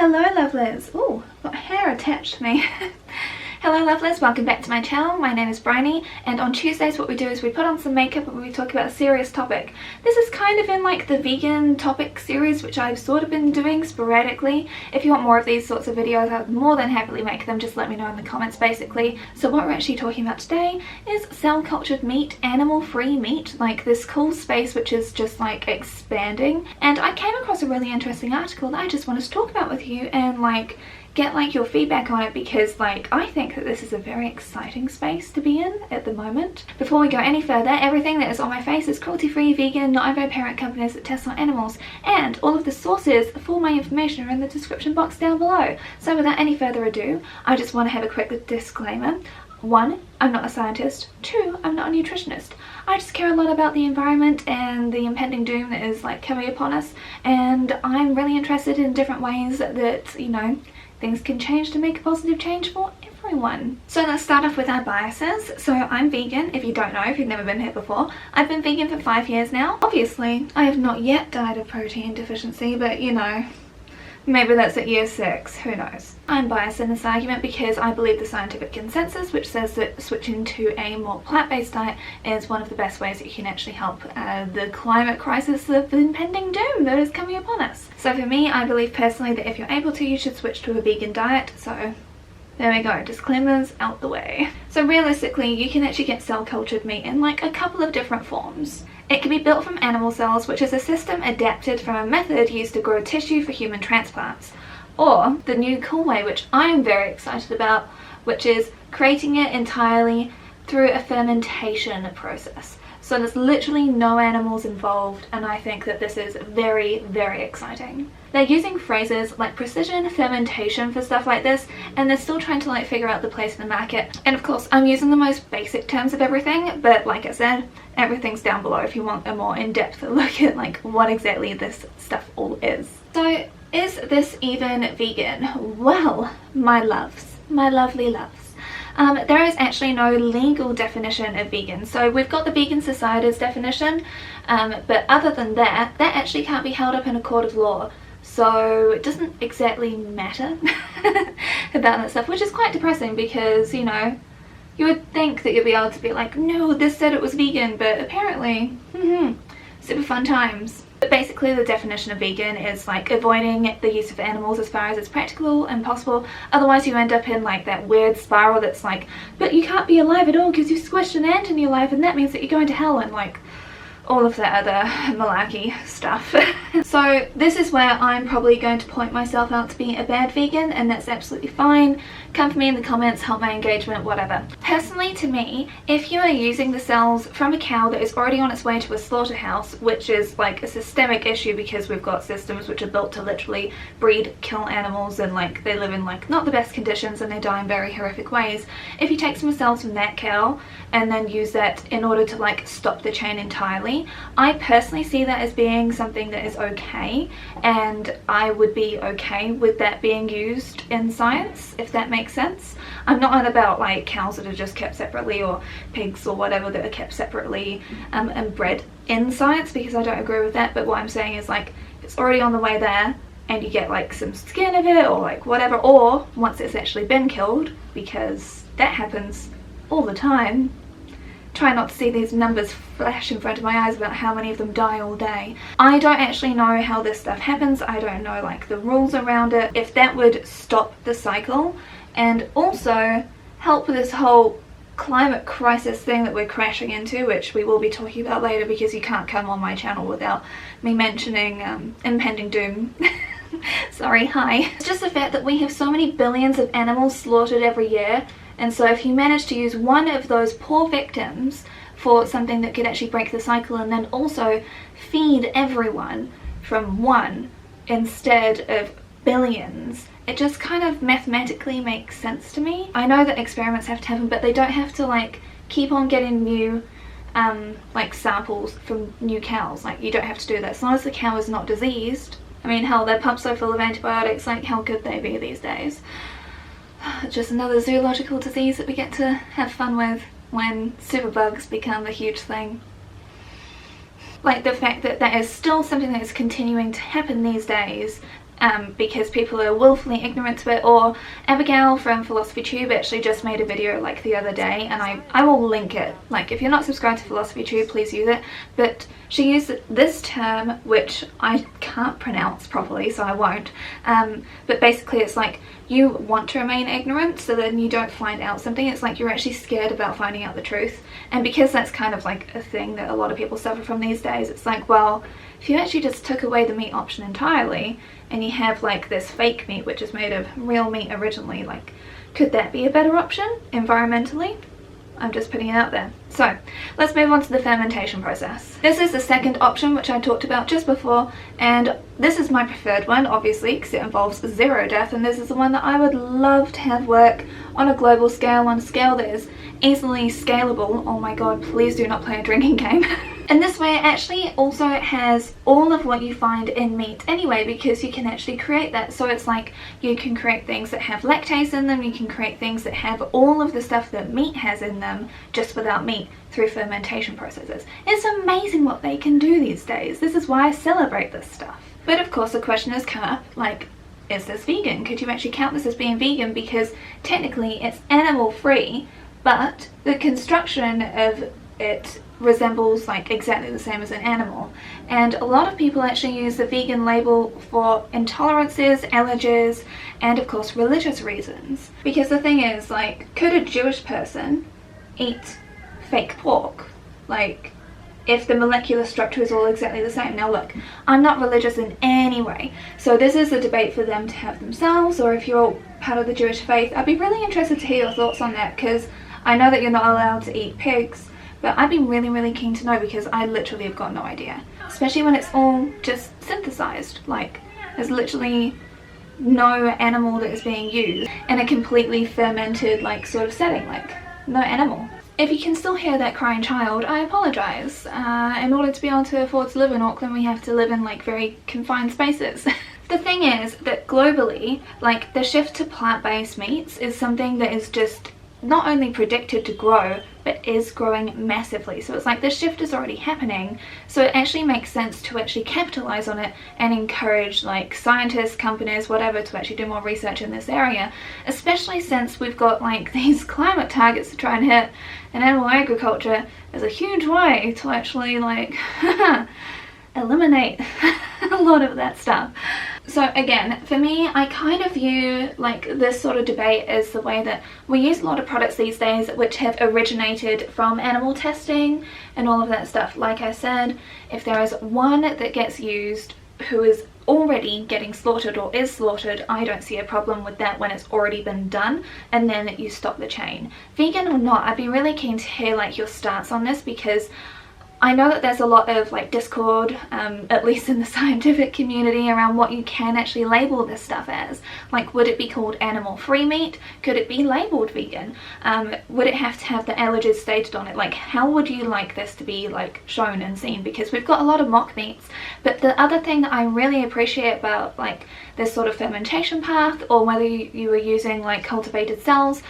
Hello lovelies! Ooh, got hair attached to me. Hello lovelies, welcome back to my channel. My name is Bryony, and on Tuesdays what we do is we put on some makeup and we talk about a serious topic. This is kind of in like the vegan topic series, which I've sort of been doing sporadically. If you want more of these sorts of videos, I'd more than happily make them. Just let me know in the comments basically. So what we're actually talking about today is cell cultured meat, animal free meat, like this cool space which is just like expanding. And I came across a really interesting article that I just wanted to talk about with you and like get like your feedback on it, because like I think that this is a very exciting space to be in at the moment. Before we go any further, everything that is on my face is cruelty free, vegan, not owned by parent companies that test on animals, and all of the sources for my information are in the description box down below. So without any further ado, I just want to have a quick disclaimer. 1, I'm not a scientist. 2, I'm not a nutritionist. I just care a lot about the environment and the impending doom that is like coming upon us, and I'm really interested in different ways that, you know, things can change to make a positive change for everyone. So let's start off with our biases. So I'm vegan, if you don't know, if you've never been here before. I've been vegan for 5 years now. Obviously, I have not yet died of protein deficiency, but you know, maybe that's at year 6, who knows. I'm biased in this argument because I believe the scientific consensus, which says that switching to a more plant-based diet is one of the best ways that you can actually help the climate crisis of the impending doom that is coming upon us. So for me, I believe personally that if you're able to, you should switch to a vegan diet. So there we go, disclaimers out the way. So realistically, you can actually get cell cultured meat in like a couple of different forms. It can be built from animal cells, which is a system adapted from a method used to grow tissue for human transplants. Or the new cool way, which I'm very excited about, which is creating it entirely through a fermentation process. So there's literally no animals involved, and I think that this is very, very exciting. They're using phrases like precision fermentation for stuff like this, and they're still trying to like figure out the place in the market. And of course, I'm using the most basic terms of everything, but like I said, everything's down below if you want a more in-depth look at like what exactly this stuff all is. So is this even vegan? Well, my loves, my lovely loves. There is actually no legal definition of vegan. So we've got the Vegan Society's definition, but other than that, that actually can't be held up in a court of law. So it doesn't exactly matter about that stuff, which is quite depressing because, you know, you would think that you'd be able to be like, no, this said it was vegan, but apparently, super fun times. But basically the definition of vegan is like avoiding the use of animals as far as it's practical and possible. Otherwise you end up in like that weird spiral that's like, but you can't be alive at all because you squished an ant in your life, and that means that you're going to hell, and like all of that other malarkey stuff. So this is where I'm probably going to point myself out to be a bad vegan, and that's absolutely fine. Come for me in the comments, help my engagement, whatever. Personally, to me, if you are using the cells from a cow that is already on its way to a slaughterhouse, which is like a systemic issue because we've got systems which are built to literally breed, kill animals, and like they live in like not the best conditions and they die in very horrific ways. If you take some cells from that cow and then use that in order to like stop the chain entirely, I personally see that as being something that is okay, and I would be okay with that being used in science, if that makes sense. I'm not on about like cows that are just kept separately, or pigs or whatever that are kept separately and bred in science, because I don't agree with that. But what I'm saying is like, it's already on the way there and you get like some skin of it or like whatever, or once it's actually been killed, because that happens all the time. Try not to see these numbers flash in front of my eyes about how many of them die all day. I don't actually know how this stuff happens. I don't know like the rules around it. If that would stop the cycle and also help with this whole climate crisis thing that we're crashing into, which we will be talking about later because you can't come on my channel without me mentioning impending doom. Sorry, hi. It's just the fact that we have so many billions of animals slaughtered every year. And so if you manage to use one of those poor victims for something that could actually break the cycle, and then also feed everyone from one instead of billions, it just kind of mathematically makes sense to me. I know that experiments have to happen, but they don't have to like keep on getting new like samples from new cows. Like you don't have to do that as long as the cow is not diseased. I mean, hell, they're pumped so full of antibiotics, like how could they be these days? Just another zoological disease that we get to have fun with when superbugs become a huge thing. Like the fact that that is still something that is continuing to happen these days because people are willfully ignorant to it. Or Abigail from Philosophy Tube actually just made a video like the other day, and I will link it. Like, if you're not subscribed to Philosophy Tube, please use it. But she used this term, which I can't pronounce properly, so I won't. But basically it's like, you want to remain ignorant so then you don't find out something. It's like you're actually scared about finding out the truth. And because that's kind of like a thing that a lot of people suffer from these days, it's like, well, if you actually just took away the meat option entirely and you have like this fake meat which is made of real meat originally, like, could that be a better option environmentally? I'm just putting it out there. So let's move on to the fermentation process. This is the second option which I talked about just before, and this is my preferred one obviously because it involves zero death, and this is the one that I would love to have work on a global scale, on a scale that is easily scalable. Oh my god, please do not play a drinking game. And this way it actually also has all of what you find in meat anyway, because you can actually create that. So it's like you can create things that have lactase in them, you can create things that have all of the stuff that meat has in them just without meat through fermentation processes. It's amazing what they can do these days. This is why I celebrate this stuff. But of course the question has come up, like, is this vegan? Could you actually count this as being vegan? Because technically it's animal free, but the construction of it resembles like exactly the same as an animal, and a lot of people actually use the vegan label for intolerances, allergies, and of course religious reasons. Because the thing is, like, could a Jewish person eat fake pork? Like, if the molecular structure is all exactly the same. Now look, I'm not religious in any way, so this is a debate for them to have themselves, or if you're all part of the Jewish faith, I'd be really interested to hear your thoughts on that, because I know that you're not allowed to eat pigs, but I'd be really keen to know, because I literally have got no idea. Especially when it's all just synthesized. Like, there's literally no animal that is being used in a completely fermented like sort of setting. Like, no animal. If you can still hear that crying child, I apologise. In order to be able to afford to live in Auckland, we have to live in like very confined spaces. The thing is that globally, like, the shift to plant-based meats is something that is just not only predicted to grow, but is growing massively. So it's like this shift is already happening, so it actually makes sense to actually capitalize on it and encourage like scientists, companies, whatever, to actually do more research in this area, especially since we've got like these climate targets to try and hit, and animal agriculture is a huge way to actually like eliminate a lot of that stuff. So again, for me, I kind of view like this sort of debate as the way that we use a lot of products these days which have originated from animal testing and all of that stuff. Like I said, if there is one that gets used who is already getting slaughtered or is slaughtered, I don't see a problem with that when it's already been done, and then you stop the chain. Vegan or not, I'd be really keen to hear like your stance on this, because I know that there's a lot of like discord, at least in the scientific community, around what you can actually label this stuff as. Like, would it be called animal free meat? Could it be labelled vegan? Would it have to have the allergens stated on it? Like, how would you like this to be like shown and seen? Because we've got a lot of mock meats. But the other thing that I really appreciate about like this sort of fermentation path, or whether you are using like cultivated cells,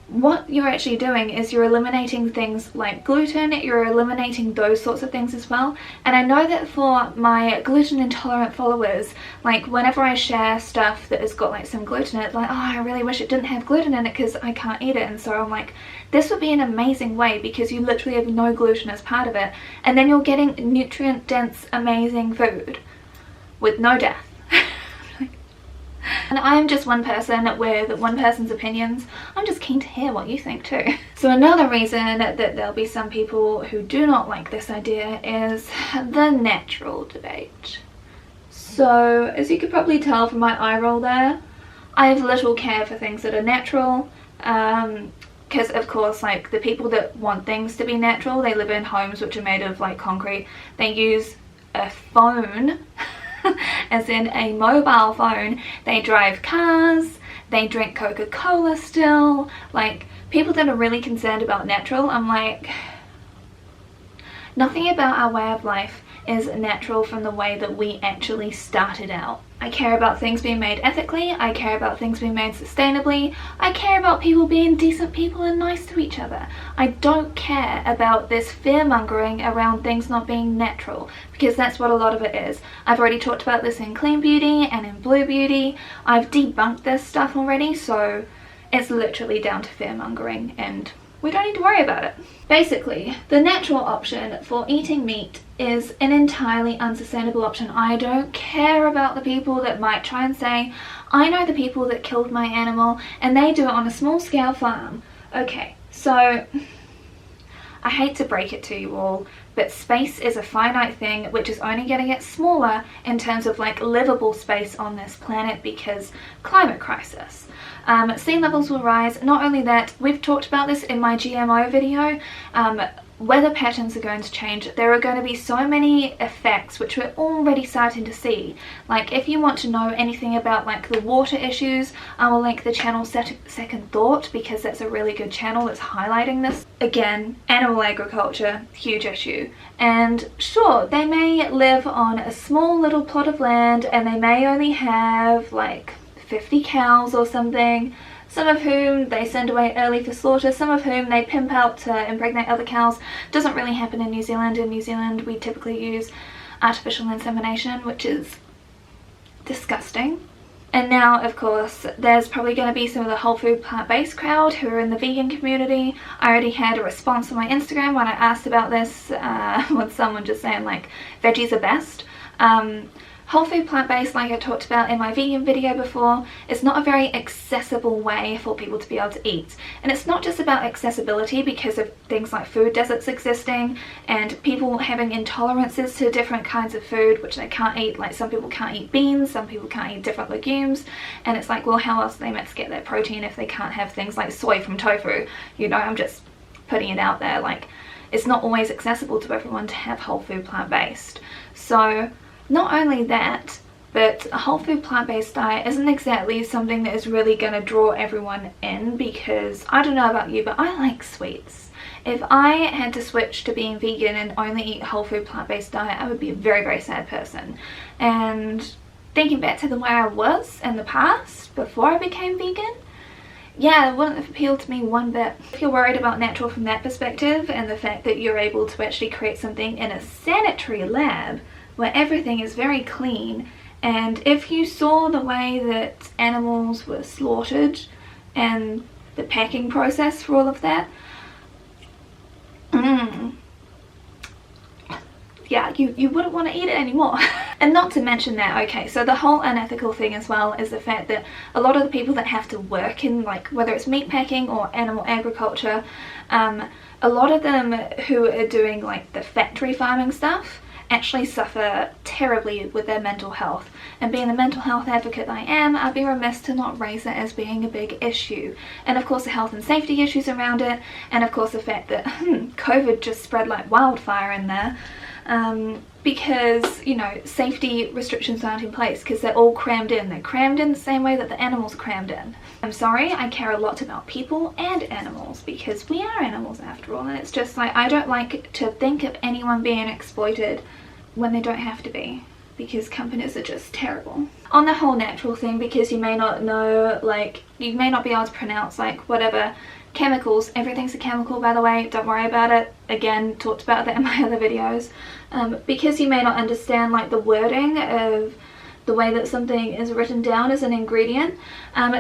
what you're actually doing is you're eliminating things like gluten, you're eliminating those sorts of things as well. And I know that for my gluten intolerant followers, like whenever I share stuff that has got like some gluten in it, like, oh, I really wish it didn't have gluten in it because I can't eat it. And so I'm like, this would be an amazing way, because you literally have no gluten as part of it, and then you're getting nutrient dense amazing food with no death. And I'm just one person with one person's opinions. I'm just keen to hear what you think too. So another reason that there'll be some people who do not like this idea is the natural debate. So as you could probably tell from my eye roll there, I have little care for things that are natural. Because of course, like, the people that want things to be natural, they live in homes which are made of like concrete. They use a phone as in a mobile phone, they drive cars, they drink Coca-Cola still. Like, people that are really concerned about natural, I'm like, nothing about our way of life is natural from the way that we actually started out. I care about things being made ethically, I care about things being made sustainably, I care about people being decent people and nice to each other. I don't care about this fear-mongering around things not being natural, because that's what a lot of it is. I've already talked about this in Clean Beauty and in Blue Beauty. I've debunked this stuff already, so it's literally down to fear-mongering and we don't need to worry about it. Basically, the natural option for eating meat is an entirely unsustainable option. I don't care about the people that might try and say, I know the people that killed my animal and they do it on a small scale farm. Okay, so I hate to break it to you all, but space is a finite thing which is only going to get smaller in terms of like livable space on this planet because climate crisis. Sea levels will rise. Not only that, we've talked about this in my GMO video, weather patterns are going to change. There are going to be so many effects which we're already starting to see. Like if you want to know anything about like the water issues, I will link the channel Second Thought because that's a really good channel that's highlighting this. Again, animal agriculture, huge issue. And sure, they may live on a small little plot of land and they may only have like 50 cows or something, some of whom they send away early for slaughter, some of whom they pimp out to impregnate other cows. Doesn't really happen in New Zealand. In New Zealand we typically use artificial insemination, which is disgusting. And now of course there's probably going to be some of the whole food plant-based crowd who are in the vegan community. I already had a response on my Instagram when I asked about this, with someone just saying like veggies are best. Whole food plant-based, like I talked about in my vegan video before, is not a very accessible way for people to be able to eat. And it's not just about accessibility because of things like food deserts existing and people having intolerances to different kinds of food which they can't eat. Like some people can't eat beans, some people can't eat different legumes, and it's like, well, how else do they meant to get their protein if they can't have things like soy from tofu? You know, I'm just putting it out there. Like, it's not always accessible to everyone to have whole food plant-based. So not only that, but a whole food plant-based diet isn't exactly something that is really going to draw everyone in, because I don't know about you, but I like sweets. If I had to switch to being vegan and only eat whole food plant-based diet, I would be a very, very sad person. And thinking back to the way I was in the past before I became vegan, yeah, it wouldn't have appealed to me one bit. If you're worried about natural from that perspective and the fact that you're able to actually create something in a sanitary lab where everything is very clean, and if you saw the way that animals were slaughtered and the packing process for all of that, yeah, you wouldn't want to eat it anymore. And not to mention that, okay, so the whole unethical thing as well is the fact that a lot of the people that have to work in, like, whether it's meat packing or animal agriculture, a lot of them who are doing like the factory farming stuff actually suffer terribly with their mental health. And being the mental health advocate that I am, I'd be remiss to not raise it as being a big issue. And of course the health and safety issues around it, and of course the fact that COVID just spread like wildfire in there, because, you know, safety restrictions aren't in place because they're all crammed in. They're crammed in the same way that the animals are crammed in. I'm sorry, I care a lot about people and animals because we are animals after all, and it's just like, I don't like to think of anyone being exploited when they don't have to be, because companies are just terrible. On the whole natural thing, because you may not know, like, you may not be able to pronounce like whatever chemicals, everything's a chemical by the way, don't worry about it. Again, talked about that in my other videos. Because you may not understand like the wording of the way that something is written down as an ingredient,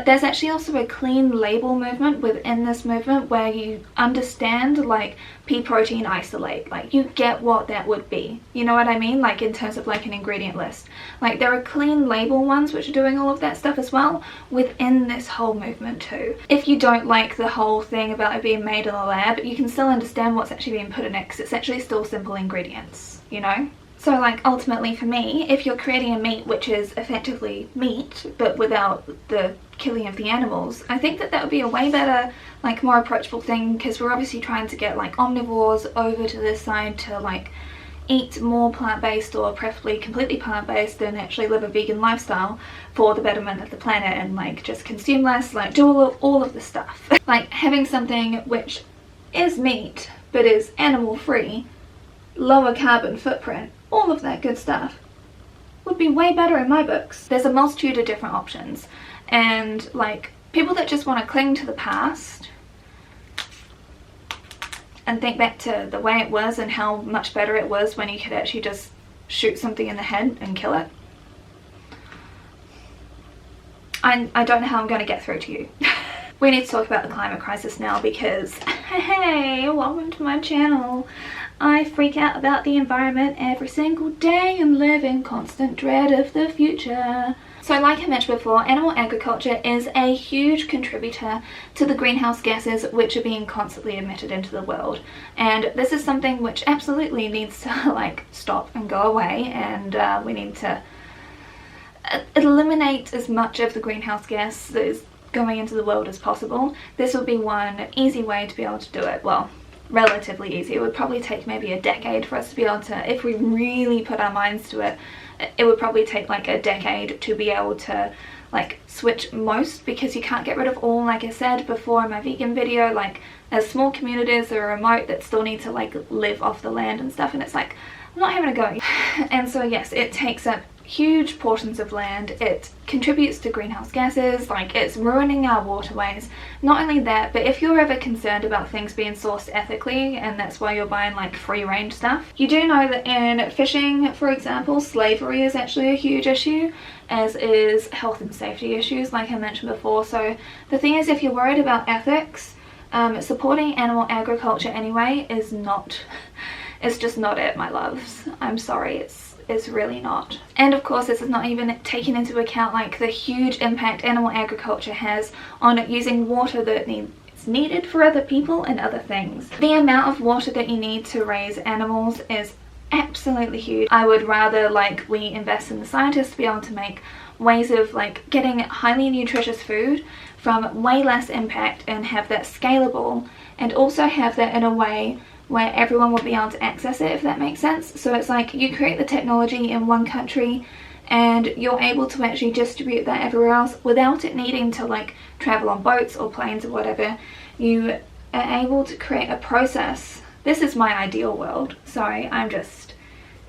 there's actually also a clean label movement within this movement where you understand like pea protein isolate, like you get what that would be, you know what I mean, like in terms of like an ingredient list. Like there are clean label ones which are doing all of that stuff as well within this whole movement too. If you don't like the whole thing about it being made in a lab, you can still understand what's actually being put in it because it's actually still simple ingredients, you know. So like ultimately for me, if you're creating a meat which is effectively meat but without the killing of the animals, I think that that would be a way better, like more approachable thing, because we're obviously trying to get like omnivores over to this side to like eat more plant-based or preferably completely plant-based and actually live a vegan lifestyle for the betterment of the planet and like just consume less, like do all of the stuff. Like having something which is meat but is animal free, lower carbon footprint, all of that good stuff would be way better in my books. There's a multitude of different options, and like people that just want to cling to the past and think back to the way it was and how much better it was when you could actually just shoot something in the head and kill it. I don't know how I'm going to get through to you. We need to talk about the climate crisis now because, hey, welcome to my channel. I freak out about the environment every single day and live in constant dread of the future. So like I mentioned before, animal agriculture is a huge contributor to the greenhouse gases which are being constantly emitted into the world. And this is something which absolutely needs to like stop and go away, and we need to eliminate as much of the greenhouse gas that is going into the world as possible. This would be one easy way to be able to do it. Well, relatively easy. It would probably take maybe a decade for us to be able to, if we really put our minds to it, it would probably take like a decade to be able to like switch most, because you can't get rid of all, like I said before in my vegan video, like as small communities that are remote that still need to like live off the land and stuff, and it's like, I'm not having a go. And so yes, it takes up huge portions of land, it contributes to greenhouse gases, like it's ruining our waterways. Not only that, but if you're ever concerned about things being sourced ethically and that's why you're buying like free range stuff, you do know that in fishing, for example, slavery is actually a huge issue, as is health and safety issues like I mentioned before. So the thing is, if you're worried about ethics, supporting animal agriculture anyway is not, it's just not it, my loves. I'm sorry, it's really not. And of course, this is not even taking into account like the huge impact animal agriculture has on using water that is needed for other people and other things. The amount of water that you need to raise animals is absolutely huge. I would rather like we invest in the scientists to be able to make ways of like getting highly nutritious food from way less impact and have that scalable, and also have that in a way where everyone will be able to access it, if that makes sense. So it's like you create the technology in one country and you're able to actually distribute that everywhere else without it needing to like travel on boats or planes or whatever. You are able to create a process. This is my ideal world. Sorry, I'm just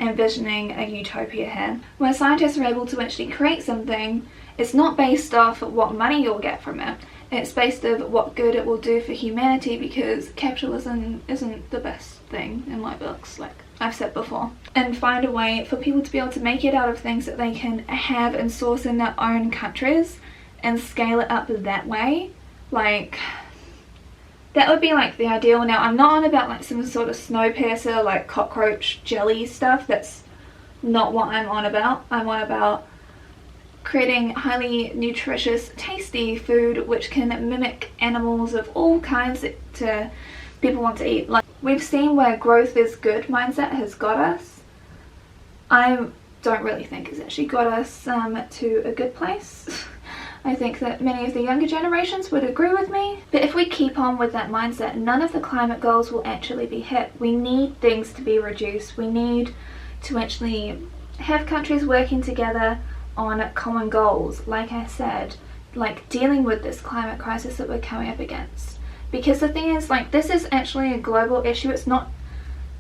envisioning a utopia here, where scientists are able to actually create something. It's not based off what money you'll get from it. It's based on what good it will do for humanity, because capitalism isn't the best thing in my books, like I've said before. And find a way for people to be able to make it out of things that they can have and source in their own countries and scale it up that way. Like, that would be like the ideal. Now, I'm not on about like some sort of snowpiercer, like cockroach jelly stuff. That's not what I'm on about. I'm on about creating highly nutritious, tasty food which can mimic animals of all kinds that people want to eat. Like, we've seen where growth is good mindset has got us. I don't really think it's actually got us to a good place. I think that many of the younger generations would agree with me. But if we keep on with that mindset, none of the climate goals will actually be hit. We need things to be reduced. We need to actually have countries working together on common goals, like I said, like dealing with this climate crisis that we're coming up against. Because the thing is, like, this is actually a global issue. It's not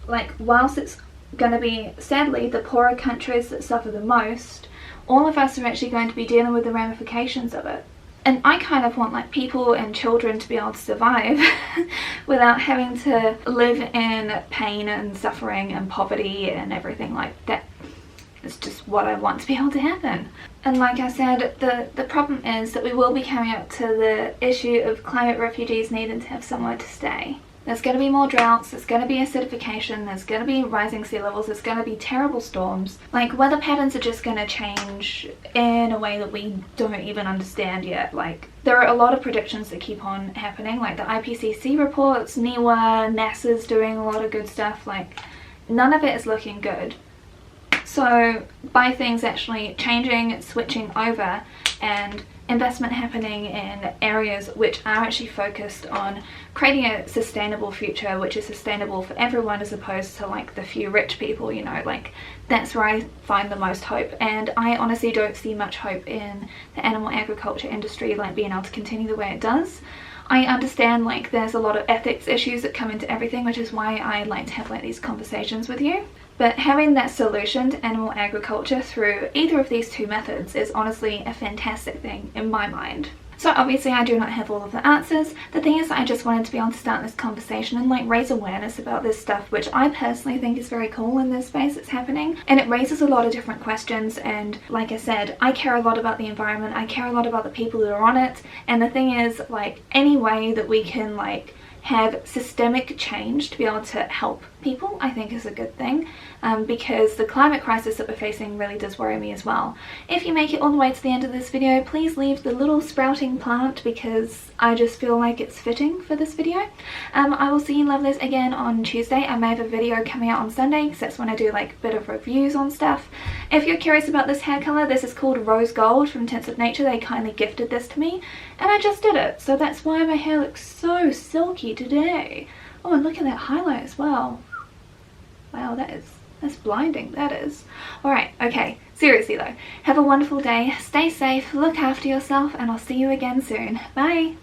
like, whilst it's going to be sadly the poorer countries that suffer the most, all of us are actually going to be dealing with the ramifications of it. And I kind of want like people and children to be able to survive without having to live in pain and suffering and poverty and everything like that. It's just what I want to be able to happen. And like I said, the problem is that we will be coming up to the issue of climate refugees needing to have somewhere to stay. There's going to be more droughts, there's going to be acidification, there's going to be rising sea levels, there's going to be terrible storms. Like, weather patterns are just going to change in a way that we don't even understand yet. Like, there are a lot of predictions that keep on happening, like the IPCC reports, NIWA, NASA's doing a lot of good stuff. Like, none of it is looking good. So by things actually changing, switching over, and investment happening in areas which are actually focused on creating a sustainable future, which is sustainable for everyone as opposed to like the few rich people, you know, like that's where I find the most hope. And I honestly don't see much hope in the animal agriculture industry like being able to continue the way it does. I understand like there's a lot of ethics issues that come into everything, which is why I like to have like these conversations with you. But having that solution to animal agriculture through either of these two methods is honestly a fantastic thing in my mind. So obviously I do not have all of the answers. The thing is that I just wanted to be able to start this conversation and like raise awareness about this stuff, which I personally think is very cool in this space that's happening. And it raises a lot of different questions, and like I said, I care a lot about the environment, I care a lot about the people that are on it, and the thing is, like, any way that we can like have systemic change to be able to help people, I think is a good thing, because the climate crisis that we're facing really does worry me as well. If you make it all the way to the end of this video, please leave the little sprouting plant because I just feel like it's fitting for this video. I will see you lovelies again on Tuesday. I may have a video coming out on Sunday because that's when I do like a bit of reviews on stuff. If you're curious about this hair colour, this is called Rose Gold from Tints of Nature. They kindly gifted this to me and I just did it, so that's why my hair looks so silky today. Oh, and look at that highlight as well. Wow, that's blinding, that is. Alright, okay, seriously though, have a wonderful day, stay safe, look after yourself, and I'll see you again soon. Bye!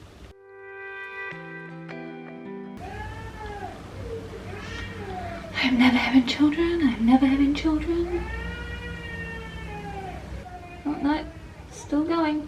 I'm never having children, I'm never having children. Oh no, still going.